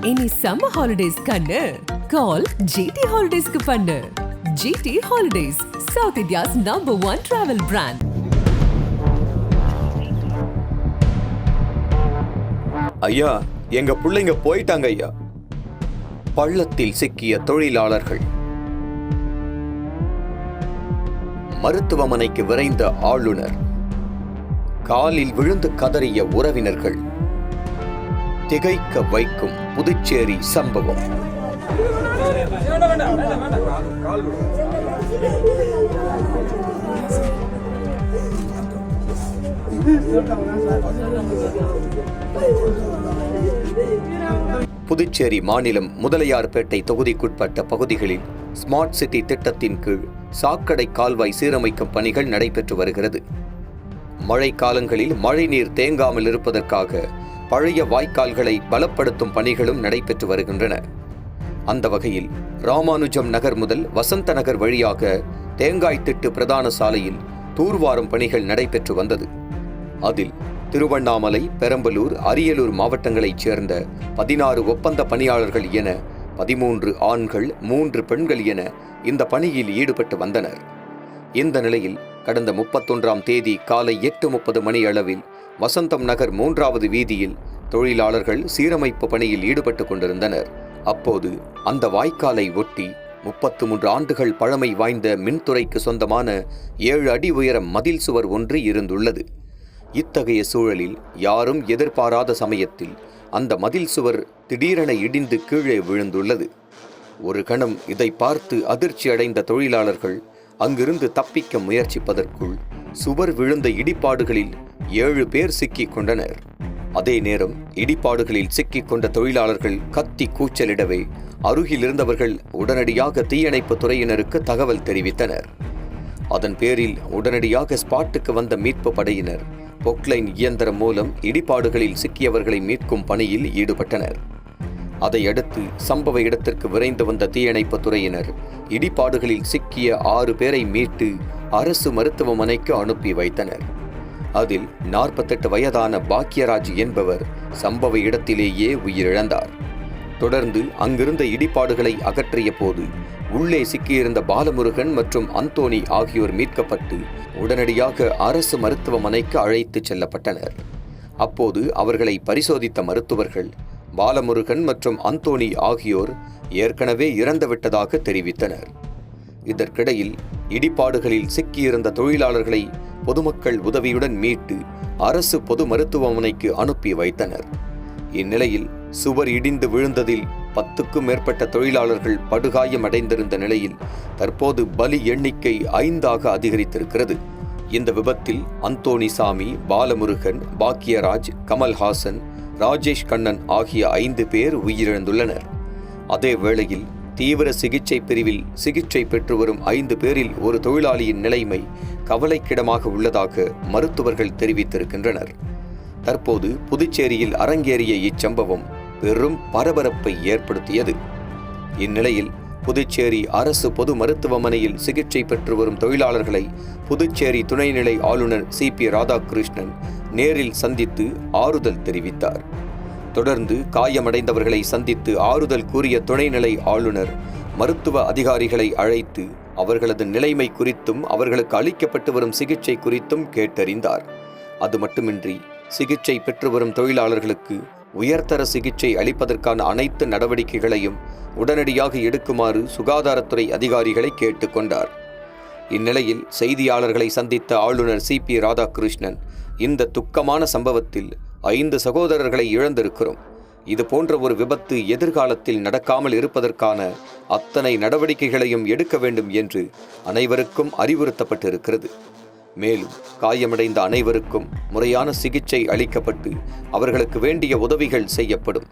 இனி summer holidays கண்ணு கால் GT ஹாலிடேஸ்க்கு பண்ணு. GT holidays, south India's #1 travel brand. ஐயா, எங்க பிள்ளைங்க போயிட்டாங்க ஐயா. பள்ளத்தில் சிக்கிய தொழிலாளர்கள். மருத்துவமனைக்கு விரைந்த ஆளுநர். காலில் விழுந்து கதறிய உறவினர்கள். திகைக்க வைக்கும் புதுச்சேரி சம்பவம். புதுச்சேரி மாநிலம் முதலியார்பேட்டை தொகுதிக்குட்பட்ட பகுதிகளில் ஸ்மார்ட் சிட்டி திட்டத்தின் கீழ் சாக்கடை கால்வாய் சீரமைக்கும் பணிகள் நடைபெற்று வருகிறது. மழை காலங்களில் மழைநீர் தேங்காமல் இருப்பதற்காக பழைய வாய்க்கால்களை பலப்படுத்தும் பணிகளும் நடைபெற்று வருகின்றன. அந்த வகையில் ராமானுஜம் நகர் முதல் வசந்த நகர் வழியாக தேங்காய் திட்டு பிரதான சாலையில் தூர்வாரும் பணிகள் நடைபெற்று வந்தது. அதில் திருவண்ணாமலை, பெரம்பலூர், அரியலூர் மாவட்டங்களைச் சேர்ந்த 16 ஒப்பந்த பணியாளர்கள் என 13 ஆண்கள் 3 பெண்கள் என இந்த பணியில் ஈடுபட்டு வந்தனர். இந்த நிலையில் கடந்த 31ஆம் தேதி காலை 8:30 மணி அளவில் வசந்தம் நகர் 3வது வீதியில் தொழிலாளர்கள் சீரமைப்பு பணியில் ஈடுபட்டு கொண்டிருந்தனர். அப்போது அந்த வாய்க்காலை ஒட்டி 33 ஆண்டுகள் பழமை வாய்ந்த மின்துறைக்கு சொந்தமான 7 அடி உயர மதில் சுவர் ஒன்று இருந்துள்ளது. இத்தகைய சூழலில் யாரும் எதிர்பாராத சமயத்தில் அந்த மதில் சுவர் திடீரென இடிந்து கீழே விழுந்துள்ளது. ஒரு கணம் இதை பார்த்து அதிர்ச்சி அடைந்த தொழிலாளர்கள் அங்கிருந்து தப்பிக்க முயற்சிப்பதற்குள் சுவர் விழுந்த இடிபாடுகளில் 7 பேர் சிக்கிக் கொண்டனர். அதே நேரம் இடிபாடுகளில் சிக்கிக் கொண்ட தொழிலாளர்கள் கத்தி கூச்சலிடவே அருகில் இருந்தவர்கள் உடனடியாக தீயணைப்பு துறையினருக்கு தகவல் தெரிவித்தனர். அதன் பேரில் உடனடியாக ஸ்பாட்டுக்கு வந்த மீட்பு படையினர் பொக்லைன் இயந்திரம் மூலம் இடிபாடுகளில் சிக்கியவர்களை மீட்கும் பணியில் ஈடுபட்டனர். அதையடுத்து சம்பவ இடத்திற்கு விரைந்து வந்த தீயணைப்பு துறையினர் இடிபாடுகளில் சிக்கிய 6 பேரை மீட்டு அரசு மருத்துவமனைக்கு அனுப்பி வைத்தனர். அதில் 48 வயதான பாக்கியராஜ் என்பவர் சம்பவ இடத்திலேயே உயிரிழந்தார். தொடர்ந்து அங்கிருந்த இடிபாடுகளை அகற்றிய போது உள்ளே சிக்கியிருந்த பாலமுருகன் மற்றும் அந்தோணி ஆகியோர் மீட்கப்பட்டு உடனடியாக அரசு மருத்துவமனைக்கு அழைத்துச் செல்லப்பட்டனர். அப்போது அவர்களை பரிசோதித்த மருத்துவர்கள் பாலமுருகன் மற்றும் அந்தோணி ஆகியோர் ஏற்கனவே இறந்துவிட்டதாக தெரிவித்தனர். இதற்கிடையில் இடிபாடுகளில் சிக்கியிருந்த தொழிலாளர்களை பொதுமக்கள் உதவியுடன் மீட்டு அரசு பொது மருத்துவமனைக்கு அனுப்பி வைத்தனர். இந்நிலையில் சுவர் இடிந்து விழுந்ததில் 10க்கும் மேற்பட்ட தொழிலாளர்கள் படுகாயம் அடைந்திருந்த நிலையில் தற்போது பலி எண்ணிக்கை 5ஆக அதிகரித்திருக்கிறது. இந்த விபத்தில் அந்தோணிசாமி, பாலமுருகன், பாக்கியராஜ், கமல்ஹாசன், ராஜேஷ் கண்ணன் ஆகிய 5 பேர் உயிரிழந்துள்ளனர். அதே வேளையில் தீவிர சிகிச்சை பிரிவில் சிகிச்சை பெற்று வரும் 5 பேரில் ஒரு தொழிலாளியின் நிலைமை கவலைக்கிடமாக உள்ளதாக மருத்துவர்கள் தெரிவித்திருக்கின்றனர். தற்போது புதுச்சேரியில் அரங்கேறிய இச்சம்பவம் பெரும் பரபரப்பை ஏற்படுத்தியது. இந்நிலையில் புதுச்சேரி அரசு பொது மருத்துவமனையில் சிகிச்சை பெற்று வரும் தொழிலாளர்களை புதுச்சேரி துணைநிலை ஆளுநர் CP ராதாகிருஷ்ணன் நேரில் சந்தித்து ஆறுதல் தெரிவித்தார். தொடர்ந்து காயமடைந்தவர்களை சந்தித்து ஆறுதல் கூறிய துணைநிலை ஆளுநர் மருத்துவ அதிகாரிகளை அழைத்து அவர்களது நிலைமை குறித்தும் அவர்களுக்கு அளிக்கப்பட்டு வரும் சிகிச்சை குறித்தும் கேட்டறிந்தார். அது மட்டுமின்றி சிகிச்சை பெற்று வரும் தொழிலாளர்களுக்கு உயர்தர சிகிச்சை அளிப்பதற்கான அனைத்து நடவடிக்கைகளையும் உடனடியாக எடுக்குமாறு சுகாதாரத்துறை அதிகாரிகளை கேட்டுக்கொண்டார். இந்நிலையில் செய்தியாளர்களை சந்தித்த ஆளுநர் CP ராதாகிருஷ்ணன், இந்த துக்கமான சம்பவத்தில் 5 சகோதரர்களை இழந்திருக்கிறோம். இது போன்ற ஒரு விபத்து எதிர்காலத்தில் நடக்காமல் இருப்பதற்கான அத்தனை நடவடிக்கைகளையும் எடுக்க வேண்டும் என்று அனைவருக்கும் அறிவுறுத்தப்பட்டிருக்கிறது. மேலும் காயமடைந்த அனைவருக்கும் முறையான சிகிச்சை அளிக்கப்பட்டு அவர்களுக்கு வேண்டிய உதவிகள் செய்யப்படும்.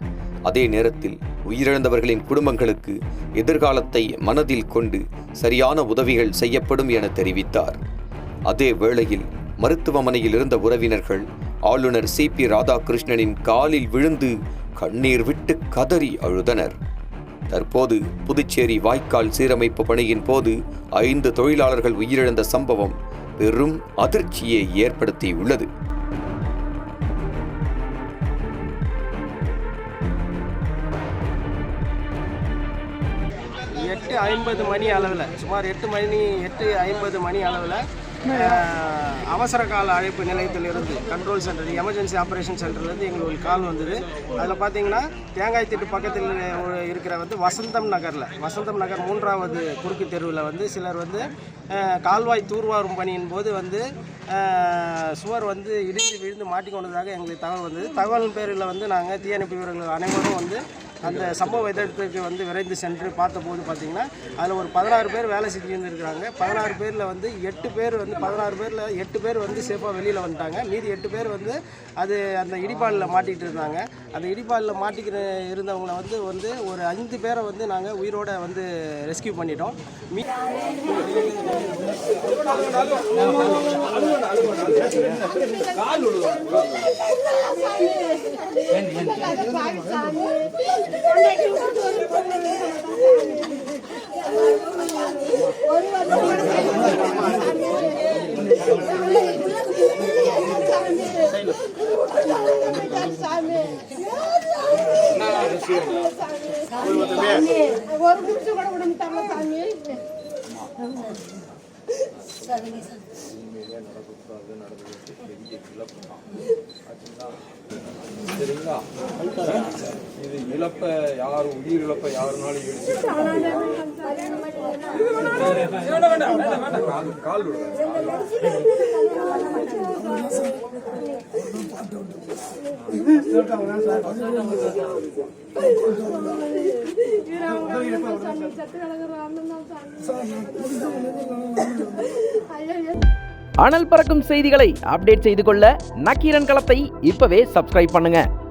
அதே நேரத்தில் உயிரிழந்தவர்களின் குடும்பங்களுக்கு எதிர்காலத்தை மனதில் கொண்டு சரியான உதவிகள் செய்யப்படும் என தெரிவித்தார். அதே வேளையில் மருத்துவமனையில் இருந்த உறவினர்கள் ஆளுநர் CP ராதாகிருஷ்ணனின் காலில் விழுந்து கண்ணீர் விட்டு கதறி அழுதனர். தற்போது புதுச்சேரி வாய்க்கால் சீரமைப்பு பணியின் போது 5 தொழிலாளர்கள் உயிரிழந்த சம்பவம் பெரும் அதிர்ச்சியை ஏற்படுத்தியுள்ளது. 8:50 மணி அளவில், சுமார் 8:50 மணி அளவில் அவசர கால அழைப்பு நிலையத்திலிருந்து, கண்ட்ரோல் சென்டர், எமர்ஜென்சி ஆப்ரேஷன் சென்டர்லேருந்து எங்களுக்கு ஒரு கால் வந்தது. அதில் பார்த்தீங்கன்னா தேங்காய் திட்டு பக்கத்தில் இருக்கிற வசந்தம் நகர் 3வது குறுக்கு தெருவில் சிலர் கால்வாய் தூர்வாரும் பணியின் போது சுவர் இடிந்து விழுந்து மாட்டிக்கொண்டதாக எங்களுக்கு தகவல் வந்தது. தகவல் பேரில் நாங்கள் தீயணைப்பு வீரர்கள் அனைவரும் அந்த சம்பவ இடத்துக்கு விரைந்து சென்று பார்த்தபோது பார்த்திங்கன்னா அதில் ஒரு 16 பேர் வேலை செஞ்சு இருந்திருக்கிறாங்க. 16 பேரில் 8 பேர் 16 பேரில் 8 பேர் சேஃபாக வெளியில் வந்துட்டாங்க. மீதி 8 பேர் அது அந்த இடிபாலில் மாட்டிகிட்டு இருந்தாங்க. அந்த இடிபாலில் மாட்டிக்கிற இருந்தவங்களை ஒரு 5 பேரை நாங்கள் உயிரோட ரெஸ்கியூ பண்ணிட்டோம். சரிங்களா? இது இழப்ப யாரும், உயிர் இழப்ப யாருனாலும் கால் அனல் பறக்கும் செய்திகளை அப்டேட் செய்து கொள்ள நக்கீரன் களத்தை இப்பவே சப்ஸ்கிரைப் பண்ணுங்க.